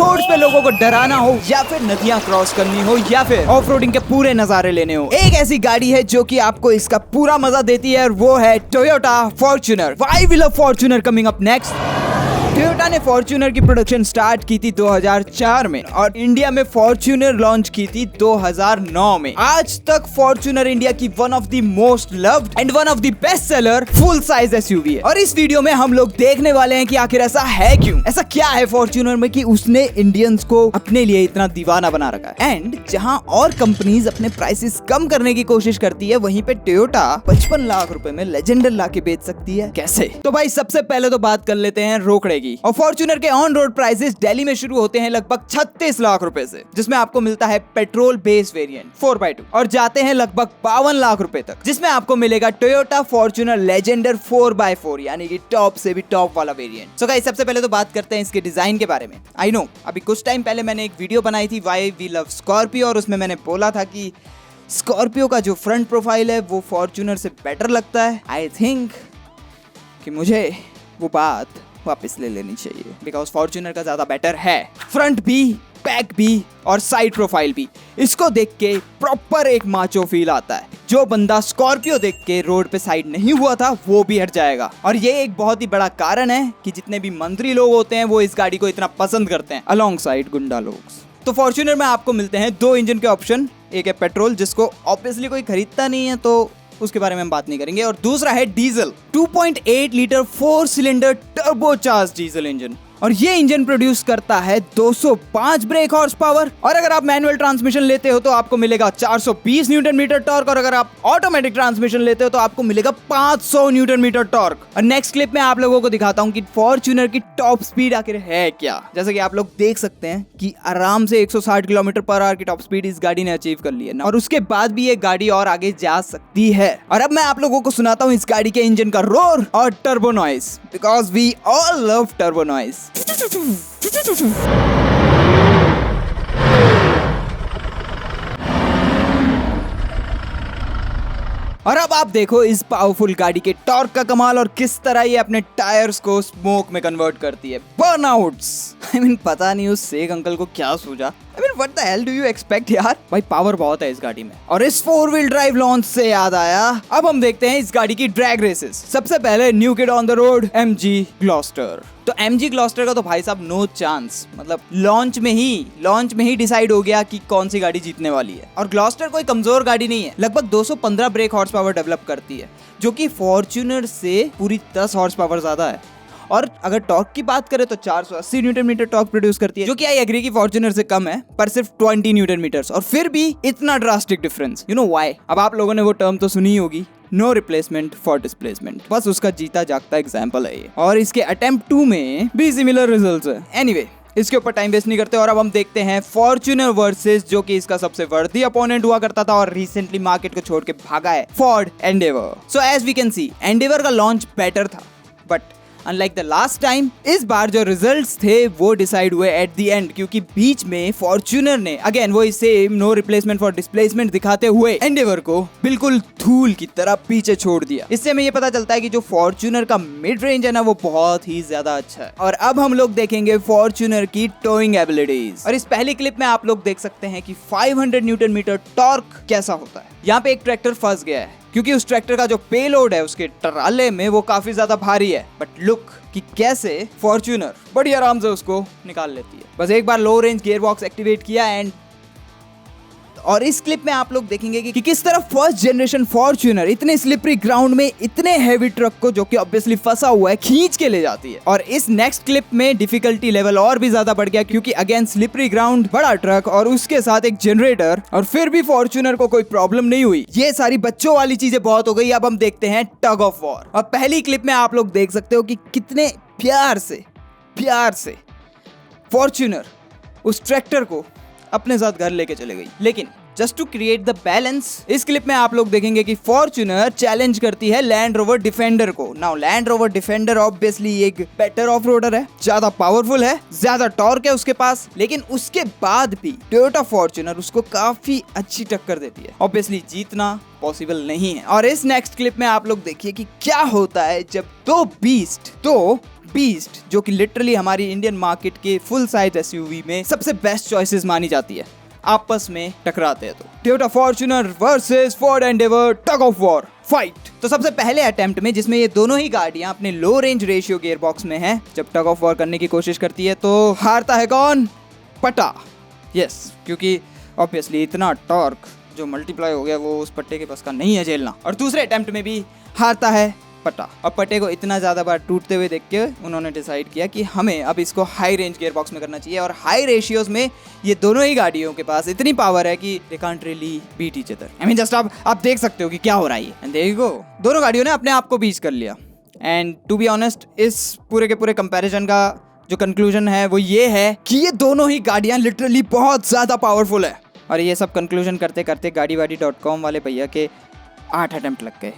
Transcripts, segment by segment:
Roads पे लोगों को डराना हो या फिर नदियां क्रॉस करनी हो या फिर ऑफ रोडिंग के पूरे नजारे लेने हो, एक ऐसी गाड़ी है जो कि आपको इसका पूरा मजा देती है और वो है Toyota Fortuner. Why we love Fortuner coming up next. Toyota ने फॉर्च्यूनर की प्रोडक्शन स्टार्ट की थी 2004 में और इंडिया में फॉर्च्यूनर लॉन्च की थी 2009 में। आज तक फॉर्च्यूनर इंडिया की one of the most loved and one of the best seller full size SUV है। और इस वीडियो में हम लोग देखने वाले हैं कि आखिर ऐसा है क्यों, ऐसा क्या है फॉर्च्यूनर में कि उसने इंडियंस को अपने लिए इतना दीवाना बना रखा है। एंड जहां और कंपनीज अपने प्राइसेस कम करने की कोशिश करती है, वहीं पे टोयोटा 55 लाख रुपए में लेजेंडर लाके बेच सकती है। कैसे? तो भाई सबसे पहले तो बात कर लेते हैं रोकड़े। और फॉर्च्यूनर के ऑन रोड प्राइसेस दिल्ली में शुरू होते हैं लगभग 36 लाख रुपए से, जिसमें आपको मिलता है पेट्रोल बेस वेरिएंट 4x2 और जाते हैं लगभग 52 लाख रुपए तक, जिसमें आपको मिलेगा टोयोटा फॉर्च्यूनर लेजेंडर 4x4 यानी कि टॉप से भी टॉप वाला वेरिएंट। सो गाइस सबसे पहले तो बात करते हैं इसके डिजाइन के बारे में। आई नो अभी कुछ टाइम पहले मैंने एक वीडियो बनाई थी व्हाई वी लव स्कॉर्पियो और उसमें मैंने बोला था कि स्कॉर्पियो का जो फ्रंट प्रोफाइल है वो फॉर्च्यूनर से बेटर लगता है। आई थिंक कि मुझे वो बात वापस ले लेनी चाहिए बिकॉज फॉर्च्यूनर का ज्यादा बेटर है। फ्रंट भी, बैक भी और साइड प्रोफाइल भी, इसको देख के प्रॉपर एक माचो फील आता है। जो बंदा स्कॉर्पियो देख के रोड पे साइड नहीं हुआ था वो भी हट जाएगा। और ये एक बहुत ही बड़ा कारण है कि जितने भी मंत्री लोग होते हैं वो इस गाड़ी को इतना पसंद करते हैं अलोंग साइड गुंडा लोग। तो फॉर्च्यूनर में आपको मिलते हैं दो इंजन के ऑप्शन, एक है पेट्रोल जिसको ऑब्वियसली कोई खरीदता नहीं है तो उसके बारे में हम बात नहीं करेंगे, और दूसरा है diesel 2.8 litre 4 cylinder turbocharge diesel engine. और ये इंजन प्रोड्यूस करता है 205 ब्रेक हॉर्स पावर। और अगर आप मैनुअल ट्रांसमिशन लेते हो तो आपको मिलेगा 420 न्यूटन मीटर टॉर्क, और अगर आप ऑटोमेटिक ट्रांसमिशन लेते हो तो आपको मिलेगा 500 न्यूटन मीटर टॉर्क। और नेक्स्ट क्लिप में आप लोगों को दिखाता हूँ कि फॉर्च्यूनर की टॉप स्पीड आखिर है क्या। जैसे कि आप लोग देख सकते हैं कि आराम से 160 किलोमीटर पर आवर की टॉप स्पीड इस गाड़ी ने अचीव कर ली है और उसके बाद भी ये गाड़ी और आगे जा सकती है। और अब मैं आप लोगों को सुनाता हूँ इस गाड़ी के इंजन का रोर और turbo noise, because we all love turbo noise. और अब आप देखो इस पावरफुल गाड़ी के टॉर्क का कमाल और किस तरह ये अपने टायर्स को स्मोक में कन्वर्ट करती है। बर्नआउट्स पता नहीं उस शेख अंकल को क्या सूझा। What the hell do you expect यार। भाई पावर बहुत है इस गाड़ी में। और इस 4 व्हील ड्राइव लॉन्च से याद आया, अब हम देखते हैं इस गाड़ी की ड्रैग रेसेस। सबसे पहले new kid on the road MG Gloster. तो MG ग्लॉस्टर का तो भाई साहब नो चांस, मतलब लॉन्च में ही डिसाइड हो गया कि कौन सी गाड़ी जीतने वाली है। और ग्लॉस्टर कोई कमजोर गाड़ी नहीं है, लगभग 215 ब्रेक हॉर्स पावर डेवलप करती है, जो कि फॉर्च्यूनर से पूरी 10 हॉर्स पावर ज्यादा है। और अगर टॉर्क की बात करें तो 480 न्यूटन मीटर टॉर्क प्रोड्यूस करती है, जो कि आई एग्री की फॉर्च्यूनर से कम है, पर सिर्फ 20 न्यूटन मीटर्स। और फिर भी इतना drastic difference, you know why. अब आप लोगों ने वो टर्म तो सुनी होगी, नो रिप्लेसमेंट फॉर डिस्प्लेसमेंट, बस उसका जीता जागता एग्जाम्पल है ये। और इसके अटेम्प्ट 2 में भी सिमिलर रिजल्ट्स है। एनीवे इसके ऊपर टाइम वेस्ट नहीं करते और अब हम देखते हैं फॉर्च्यूनर वर्सेस जो कि इसका सबसे वर्दी अपोनेंट हुआ करता था और रिसेंटली मार्केट को छोड़ के भागा है, Ford Endeavour. So as we can see Endeavour का लॉन्च बेटर था, but unlike the last time इस बार जो रिजल्ट्स थे वो डिसाइड हुए एट द एंड, क्योंकि बीच में फॉर्च्यूनर ने अगेन वो same no replacement for displacement दिखाते हुए एंडेवर को बिल्कुल धूल की तरह पीछे छोड़ दिया। इससे हमें ये पता चलता है कि जो फॉर्च्यूनर का मिड रेंज है ना वो बहुत ही ज्यादा अच्छा है। और अब हम लोग देखेंगे फॉर्च्यूनर की टोइंग एबिलिटीज। और इस पहली क्लिप में आप लोग देख सकते हैं कि 500 न्यूटन मीटर टॉर्क कैसा होता है। यहाँ पे एक ट्रैक्टर फंस गया है क्योंकि उस ट्रैक्टर का जो पेलोड है उसके ट्राले में वो काफी ज्यादा भारी है, बट लुक कि कैसे फॉर्च्यूनर बड़ी आराम से उसको निकाल लेती है। बस एक बार low range gear box activate किया एंड और इस क्लिप में आप लोग देखेंगे कि किस तरह फर्स्ट जनरेशन फॉर्च्यूनर इतने स्लिपरी ग्राउंड में इतने हैवी ट्रक को, जो कि ऑब्वियसली फंसा हुआ है, खींच के ले जाती है। और इस नेक्स्ट क्लिप में डिफिकल्टी लेवल और भी ज्यादा बढ़ गया क्योंकि अगेन स्लिपरी ग्राउंड, बड़ा ट्रक और उसके साथ एक जनरेटर, और फिर भी फॉर्च्यूनर को कोई प्रॉब्लम नहीं हुई। ये सारी बच्चों वाली चीजें बहुत हो गई। अब हम देखते हैं टग ऑफ वॉर। और पहली क्लिप में आप लोग देख सकते हो कि कितने प्यार से फॉर्च्यूनर उस ट्रैक्टर को अपने साथ घर लेके चले गई। लेकिन just to create the balance इस क्लिप में आप लोग देखेंगे कि फॉर्च्यूनर चैलेंज करती है लैंड रोवर डिफेंडर को। Now Land Rover Defender obviously एक बेटर ऑफ रोडर है, ज्यादा पावरफुल है, ज्यादा टॉर्क है उसके पास, लेकिन उसके बाद भी टोयोटा फॉर्च्यूनर उसको काफी अच्छी टक्कर देती है। ऑब्वियसली जीतना पॉसिबल नहीं है। और इस नेक्स्ट क्लिप में आप लोग देखिए कि क्या होता है जब दो बीस्ट, दो बीस्ट, जो कि लिटरली हमारी इंडियन मार्केट के फुल साइज एसयूवी में सबसे बेस्ट चॉइसेस मानी जाती है, आपस में टकराते हैं। तो Toyota Fortuner versus Ford Endeavour, tug of war, fight. तो सबसे पहले अटेम्प्ट में, जिसमें ये दोनों ही गाड़ियां अपने लो रेंज रेशियो गियर बॉक्स में हैं, जब टग ऑफ वॉर करने की कोशिश करती है तो हारता है कौन? पट्टा। यस, क्योंकि ऑब्वियसली इतना टॉर्क जो मल्टीप्लाई हो गया वो उस पट्टे के पास का नहीं है झेलना। और दूसरे अटेम्प्ट में भी हारता है पट्टा। और पट्टे को इतना ज़्यादा बार टूटते हुए देख के उन्होंने डिसाइड किया कि हमें अब इसको हाई रेंज गियर बॉक्स में करना चाहिए। और हाई रेशियोज में ये दोनों ही गाड़ियों के पास इतनी पावर है कि they can't really beat each other. I mean just आप देख सकते हो कि क्या हो रहा है। एंड देयर यू गो, दोनों गाड़ियों ने अपने आप को बीच कर लिया। एंड टू बी ऑनेस्ट, इस पूरे के पूरे कंपैरिजन का जो कंक्लूजन है वो ये है कि ये दोनों ही गाड़ियाँ लिटरली बहुत ज़्यादा पावरफुल है। और ये सब कंक्लूजन करते करते गाड़ीवाड़ी.com वाले भैया के 8 अटेम्प्ट लग गए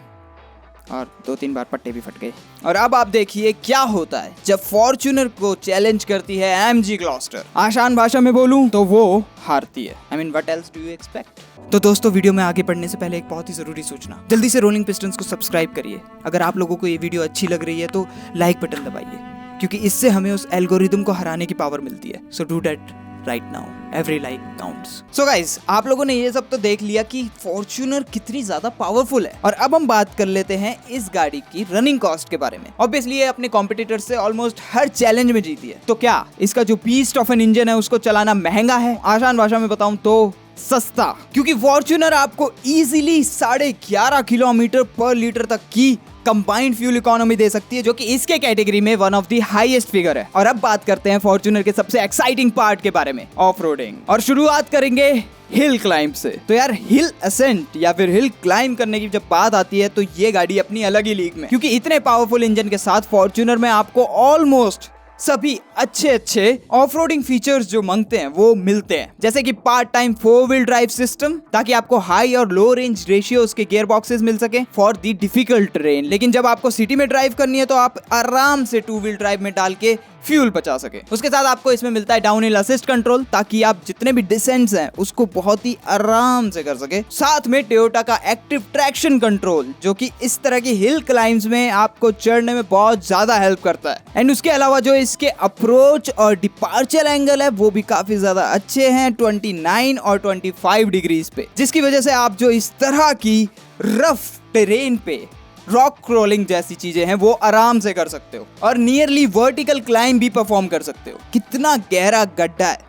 और 2-3 बार पट्टे भी फट गए। और अब आप देखिए क्या होता है जब फॉर्च्यूनर को चैलेंज करती है AMG ग्लॉस्टर। आसान भाषा में बोलूं तो वो हारती है। I mean what else do you expect. तो दोस्तों, वीडियो में आगे बढ़ने से पहले एक बहुत ही जरूरी सूचना, जल्दी से रोलिंग पिस्टन्स को सब्सक्राइब करिए। अगर आप लोगों को ये वीडियो अच्छी लग रही है तो लाइक बटन दबाइए, क्योंकि इससे हमें उस एल्गोरिदम को हराने की पावर मिलती है। So do that right now, every like counts. So guys, आप लोगों ने ये सब तो देख लिया कि फॉर्च्यूनर कितनी ज्यादा पावरफुल है। और अब हम बात कर लेते हैं इस गाड़ी की रनिंग कॉस्ट के बारे में। ऑब्वियसली ये अपने कॉम्पिटिटर से ऑलमोस्ट हर चैलेंज में जीती है। तो क्या इसका जो बीस्ट ऑफ एन इंजन है उसको चलाना महंगा है? आसान भाषा में बताऊं तो सस्ता, क्योंकि फॉर्च्यूनर आपको इजीली 11.5 किलोमीटर पर लीटर तक की कंबाइंड फ्यूल इकोनॉमी दे सकती है, जो कि इसके कैटेगरी में one of the highest figure है। और अब बात करते हैं फॉर्च्यूनर के सबसे एक्साइटिंग पार्ट के बारे में, ऑफ रोडिंग। और शुरुआत करेंगे हिल क्लाइंब से। तो यार, हिल असेंट या फिर हिल क्लाइंब करने की जब बात आती है तो ये गाड़ी अपनी अलग ही लीग में, क्योंकि इतने पावरफुल इंजन के साथ फॉर्च्यूनर में आपको ऑलमोस्ट सभी अच्छे ऑफ-रोडिंग फीचर्स जो मांगते हैं वो मिलते हैं। जैसे कि part time 4 wheel drive system, ताकि आपको हाई और लो रेंज रेशियोज के गियर बॉक्सेस मिल सके फॉर दी डिफिकल्ट ट्रेन। लेकिन जब आपको सिटी में ड्राइव करनी है तो आप आराम से 2 व्हील ड्राइव में डाल के फ्यूल बचा सके। उसके साथ आपको इसमें मिलता है डाउन हिल असिस्ट कंट्रोल, ताकि आप जितने भी डिसेंट्स हैं उसको बहुत ही आराम से कर सके। साथ में टोयोटा का एक्टिव ट्रैक्शन कंट्रोल, जो कि इस तरह की हिल क्लाइम्स में आपको चढ़ने में बहुत ज्यादा हेल्प करता है। एंड उसके अलावा जो इसके अप्रोच और डिपार्चर एंगल है वो भी काफी ज्यादा अच्छे हैं, 29 और 25 डिग्रीज पे, जिसकी वजह से आप जो इस तरह की रफ टेरेन पे रॉक क्रोलिंग जैसी चीजें हैं वो आराम से कर सकते हो। और नियरली वर्टिकल क्लाइंब भी परफॉर्म कर सकते हो। कितना गहरा गड्ढा है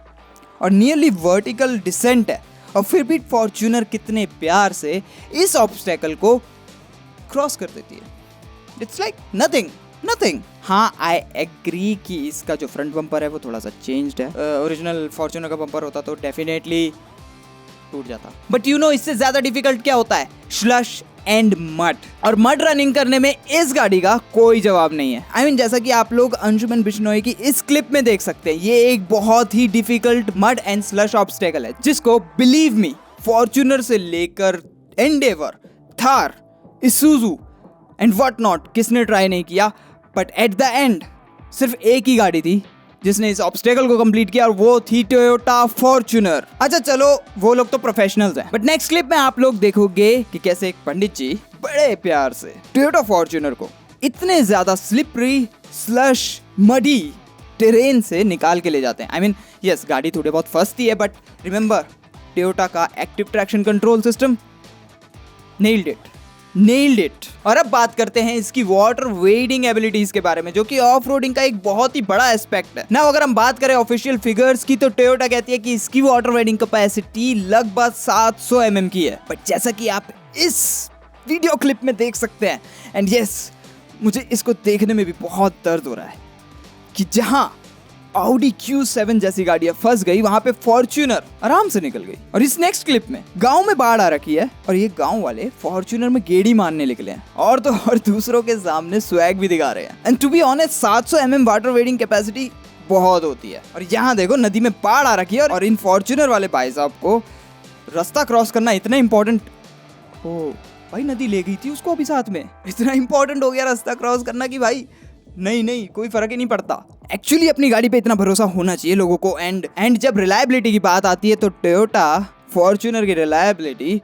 और नियरली वर्टिकल डिसेंट है, और फिर भी फॉर्च्यूनर कितने प्यार से इस ऑब्स्टेकल को क्रॉस कर देती है। It's like nothing. हाँ, आई एग्री कि इसका जो फ्रंट बम्पर है वो थोड़ा सा चेंज्ड है। ओरिजिनल फॉर्च्यूनर का बम्पर होता तो डेफिनेटली टूट जाता। बट यू नो, इससे ज्यादा डिफिकल्ट क्या होता है? Slush and mud. और मड रनिंग करने में इस गाड़ी का कोई जवाब नहीं है। आई मीन जैसा कि आप लोग अंशुमन बिश्नोई की इस क्लिप में देख सकते हैं, ये एक बहुत ही difficult mud and slush obstacle है, जिसको बिलीव मी फॉर्च्यूनर से लेकर Endeavour, Thar, Isuzu and what not किसने ट्राई नहीं किया। बट एट द एंड सिर्फ एक ही गाड़ी थी जिसने इस ऑब्स्टेकल को कंप्लीट किया, और वो थी टोयोटा फॉर्च्यूनर। अच्छा चलो, वो लोग तो प्रोफेशनल्स हैं। बट नेक्स्ट क्लिप में आप लोग देखोगे कि कैसे एक पंडित जी बड़े प्यार से टोयोटा फॉर्च्यूनर को इतने ज्यादा स्लिपरी, स्लश, मडी टेरेन से निकाल के ले जाते हैं। आई मीन यस, गाड़ी थोड़ी बहुत फंसती है, बट रिमेंबर टोयोटा का active traction control system, nailed it. और अब बात करते हैं इसकी वाटर वेडिंग एबिलिटीज के बारे में, जो कि ऑफ रोडिंग का एक बहुत ही बड़ा एस्पेक्ट है ना। अगर हम बात करें ऑफिशियल फिगर्स की तो टोयोटा कहती है कि इसकी वाटर वेडिंग कैपेसिटी लगभग 700 mm की है। बट जैसा कि आप इस वीडियो क्लिप में देख सकते हैं, एंड यस, मुझे इसको देखने में भी बहुत दर्द हो रहा है कि जहां Audi Q7 जैसी गाड़ियां फंस गई, वहां पे फॉर्च्यूनर आराम से निकल गई। और इस नेक्स्ट क्लिप में गांव में बाढ़ आ रखी है और ये गांव वाले फॉर्च्यूनर में गेड़ी मारने निकले हैं, और तो और दूसरों के सामने स्वैग भी दिखा रहे हैं। And to be honest, 700 mm water wading capacity बहुत होती है। और यहाँ देखो, नदी में बाढ़ आ रखी है और इन फॉर्च्यूनर वाले भाई साहब को रास्ता क्रॉस करना इतना इंपॉर्टेंट हो, भाई नदी ले गई थी उसको अभी साथ में, इतना इंपॉर्टेंट हो गया रास्ता क्रॉस करना कि भाई नहीं कोई फर्क ही नहीं पड़ता। एक्चुअली अपनी गाड़ी पे इतना भरोसा होना चाहिए लोगों को। एंड जब रिलायबिलिटी की बात आती है तो टोयोटा फॉर्च्यूनर की रिलायबिलिटी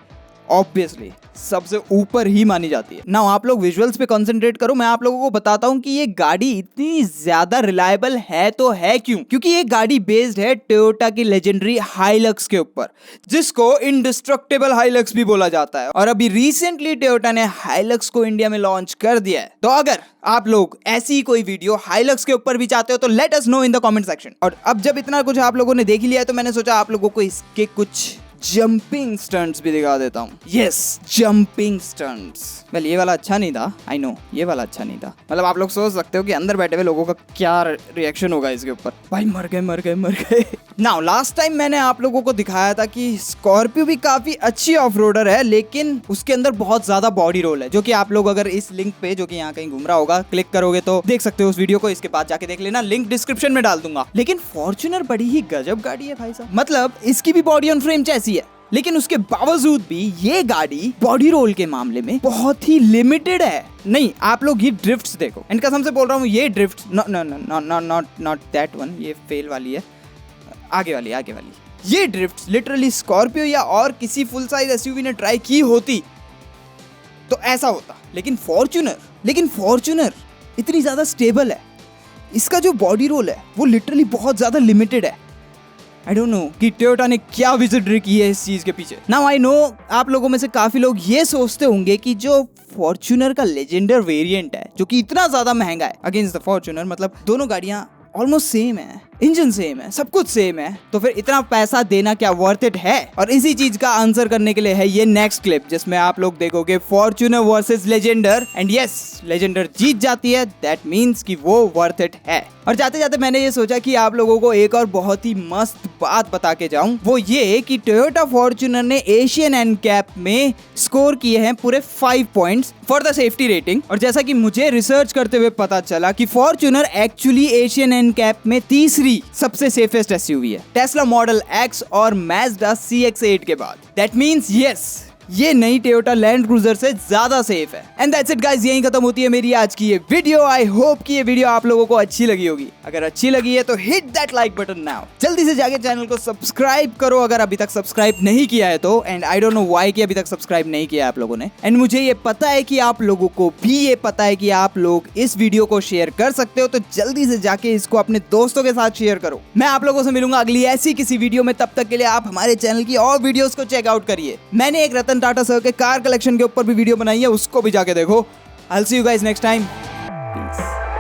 ऑब्वियसली सबसे ऊपर ही मानी जाती है। नाउ आप लोग विजुअल्स पे कंसंट्रेट करो, मैं आप लोगों को बताता हूँ कि ये गाड़ी इतनी ज्यादा रिलायबल है तो है क्यों? क्योंकि ये गाड़ी बेस्ड है टोयोटा की लेजेंडरी हाइलक्स के ऊपर, जिसको इंडिस्ट्रक्टेबल हाइलक्स भी बोला जाता है। और अभी रिसेंटली टोयोटा ने हाइलक्स को इंडिया में लॉन्च कर दिया है। तो अगर आप लोग ऐसी कोई वीडियो हाइलक्स के ऊपर भी चाहते हो तो let us know in the comment section. और अब जब इतना कुछ आप लोगों ने देख लिया है तो मैंने सोचा आप लोगों को इसके कुछ जंपिंग स्टंट्स भी दिखा देता हूँ। Yes, jumping stunts. वेल ये वाला अच्छा नहीं था, आई नो ये वाला अच्छा नहीं था। मतलब आप लोग सोच सकते हो कि अंदर बैठे हुए लोगों का क्या रिएक्शन होगा इसके ऊपर। भाई मर गए। नाउ लास्ट टाइम मैंने आप लोगों को दिखाया था कि स्कॉर्पियो भी काफी अच्छी ऑफ रोडर है, लेकिन उसके अंदर बहुत ज्यादा बॉडी रोल है, जो कि आप लोग अगर इस लिंक पे जो कि यहाँ कहीं घूम रहा होगा क्लिक करोगे तो देख सकते हो उस वीडियो को। इसके बाद जाके देख लेना, लिंक डिस्क्रिप्शन में डाल दूंगा। लेकिन फॉर्च्यूनर बड़ी ही गजब गाड़ी है भाई साहब। मतलब इसकी भी बॉडी ऑन फ्रेम जैसी है, लेकिन उसके बावजूद भी ये गाड़ी बॉडी रोल के मामले में बहुत ही लिमिटेड है। नहीं, आप लोग ये ड्रिफ्ट्स देखो, एंड कसम से बोल रहा हूँ ये ड्रिफ्ट नॉट दैट वन, ये फेल वाली है, आगे वाली। ये ड्रिफ्ट्स लिटरली स्कॉर्पियो या और किसी फुल साइज एसयूवी ने ट्राई की होती तो ऐसा होता। लेकिन फॉर्च्यूनर इतनी ज्यादा स्टेबल है, इसका जो बॉडी रोल है वो लिटरली बहुत ज्यादा लिमिटेड है। आई डोंट नो कि टोयोटा ने क्या विजडरी की है इस चीज के पीछे। नाउ आई नो आप लोगों में से काफी लोग ये सोचते होंगे कि जो फॉर्च्यूनर का लेजेंडर वेरिएंट है जो कि इतना ज्यादा महंगा है अगेंस्ट द फॉर्च्यूनर, मतलब दोनों गाड़ियां ऑलमोस्ट सेम है, इंजन सेम है, सब कुछ सेम है, तो फिर इतना पैसा देना क्या वर्थ इट है? और इसी चीज का आंसर करने के लिए है ये नेक्स्ट क्लिप, जिसमें आप लोग देखोगे Fortuner versus Legender, and yes Legender जीत जाती है। दैट मीन्स कि वो वर्थ इट है। और जाते जाते मैंने ये सोचा कि आप लोगों को एक और बहुत ही मस्त बात बता के जाऊं, वो ये कि टोयोटा फॉर्च्यूनर ने एशियन एनकैप में स्कोर किए हैं पूरे 5 points for the safety rating. और जैसा कि मुझे रिसर्च करते हुए पता चला कि फॉर्च्यूनर एक्चुअली एशियन एनकैप में तीसरी सबसे सेफेस्ट एसयूवी है, टेस्ला मॉडल एक्स और मैज़दा CX-8 के बाद। दैट मीन्स यस, ये नई टोयोटा लैंड क्रूजर से ज्यादा सेफ है। एंड दैट्स इट गाइस, यहीं खत्म होती है मेरी आज की ये वीडियो। आई होप कि ये वीडियो आप लोगों को अच्छी लगी होगी। अगर अच्छी लगी है तो hit that like button now. जल्दी से जाके चैनल को सब्सक्राइब करो अगर अभी तक सब्सक्राइब नहीं किया है तो। And I don't know why कि अभी तक सब्सक्राइब नहीं किया आप लोगों ने। एंड मुझे ये पता है कि आप लोगों को भी ये पता है कि आप लोग इस वीडियो को शेयर कर सकते हो, तो जल्दी से जाके इसको अपने दोस्तों के साथ शेयर करो। मैं आप लोगों से मिलूंगा अगली ऐसी किसी वीडियो में, तब तक के लिए आप हमारे चैनल की और वीडियोस को चेकआउट करिए। मैंने एक रतन टाटा सर के कार कलेक्शन के ऊपर भी वीडियो बनाई है, उसको भी जाके देखो। I'll see you guys next time. Peace.